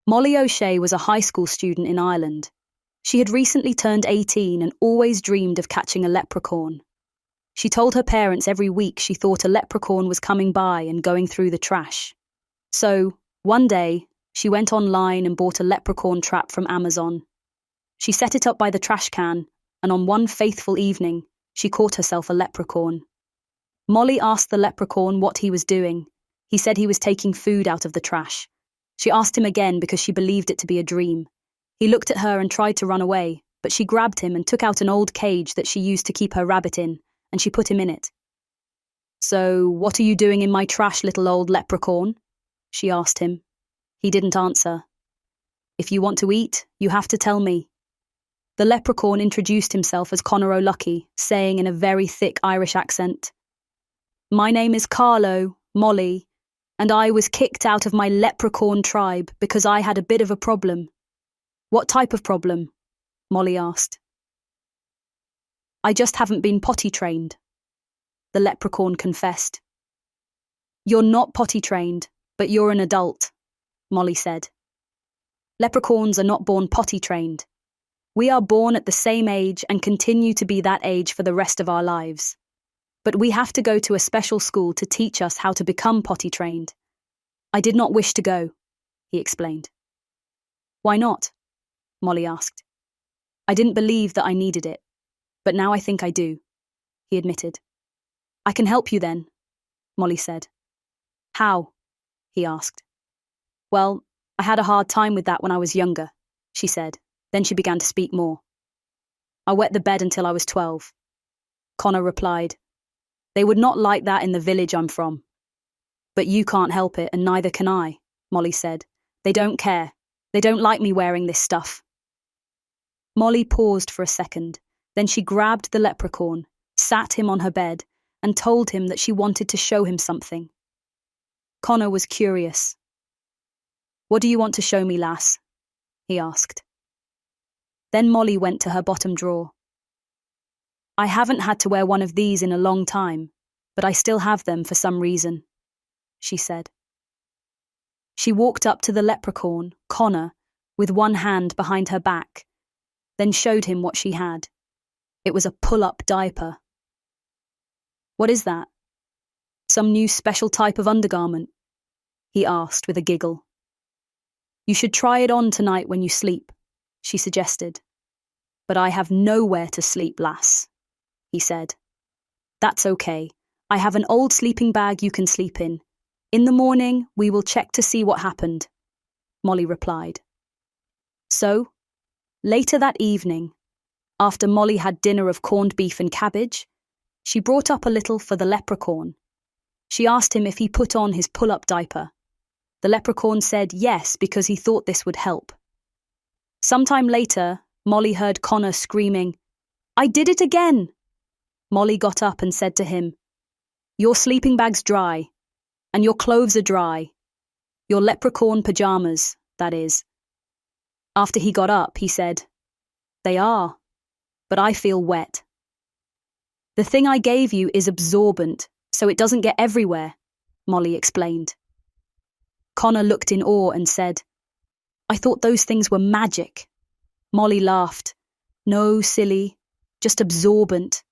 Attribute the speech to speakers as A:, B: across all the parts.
A: Molly O'Shea was a high school student in Ireland. She had recently turned 18 and always dreamed of catching a leprechaun. She told her parents every week she thought a leprechaun was coming by and going through the trash. So, one day, she went online and bought a leprechaun trap from Amazon. She set it up by the trash can, and on one faithful evening, she caught herself a leprechaun. Molly asked the leprechaun what he was doing. He said he was taking food out of the trash. She asked him again because she believed it to be a dream. He looked at her and tried to run away, but she grabbed him and took out an old cage that she used to keep her rabbit in, and she put him in it. "So, what are you doing in my trash, little old leprechaun?" she asked him. He didn't answer. "If you want to eat, you have to tell me." The leprechaun introduced himself as Connor O'Lucky, saying in a very thick Irish accent, "My name is Carlo, Molly, and I was kicked out of my leprechaun tribe because I had a bit of a problem." "What type of problem?" Molly asked. "I just haven't been potty trained," the leprechaun confessed. "You're not potty trained, but you're an adult," Molly said. "Leprechauns are not born potty trained. We are born at the same age and continue to be that age for the rest of our lives. But we have to go to a special school to teach us how to become potty trained. I did not wish to go," he explained. "Why not?" Molly asked. "I didn't believe that I needed it, but now I think I do," he admitted. "I can help you then," Molly said. "How?" he asked. "Well, I had a hard time with that when I was younger," she said. Then she began to speak more. "I wet the bed until I was 12. Connor replied, "They would not like that in the village I'm from." "But you can't help it, and neither can I," Molly said. "They don't care. They don't like me wearing this stuff." Molly paused for a second. Then she grabbed the leprechaun, sat him on her bed, and told him that she wanted to show him something. Connor was curious. "What do you want to show me, lass?" he asked. Then Molly went to her bottom drawer. "I haven't had to wear one of these in a long time, but I still have them for some reason," she said. She walked up to the leprechaun, Connor, with one hand behind her back, then showed him what she had. It was a pull-up diaper. "What is that? Some new special type of undergarment?" he asked with a giggle. "You should try it on tonight when you sleep," she suggested. "But I have nowhere to sleep, lass," he said. "That's okay. I have an old sleeping bag you can sleep in. In the morning, we will check to see what happened," Molly replied. So, later that evening, after Molly had dinner of corned beef and cabbage, she brought up a little for the leprechaun. She asked him if he put on his pull-up diaper. The leprechaun said yes because he thought this would help. Sometime later, Molly heard Connor screaming, "I did it again!" Molly got up and said to him, "Your sleeping bag's dry, and your clothes are dry. Your leprechaun pajamas, that is." After he got up, he said, "They are, but I feel wet." "The thing I gave you is absorbent, so it doesn't get everywhere," Molly explained. Connor looked in awe and said, "I thought those things were magic." Molly laughed. "No, silly, just absorbent."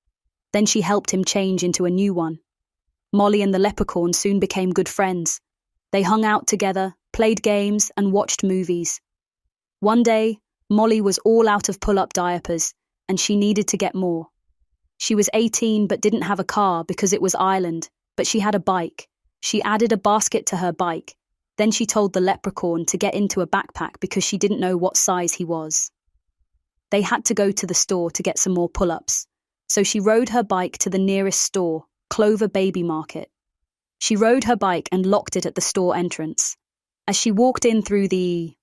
A: Then she helped him change into a new one. Molly and the leprechaun soon became good friends. They hung out together, played games, and watched movies. One day, Molly was all out of pull-up diapers, and she needed to get more. She was 18 but didn't have a car because it was Ireland, but she had a bike. She added a basket to her bike. Then she told the leprechaun to get into a backpack because she didn't know what size he was. They had to go to the store to get some more pull-ups, so she rode her bike to the nearest store, Clover Baby Market. She rode her bike and locked it at the store entrance. As she walked in through the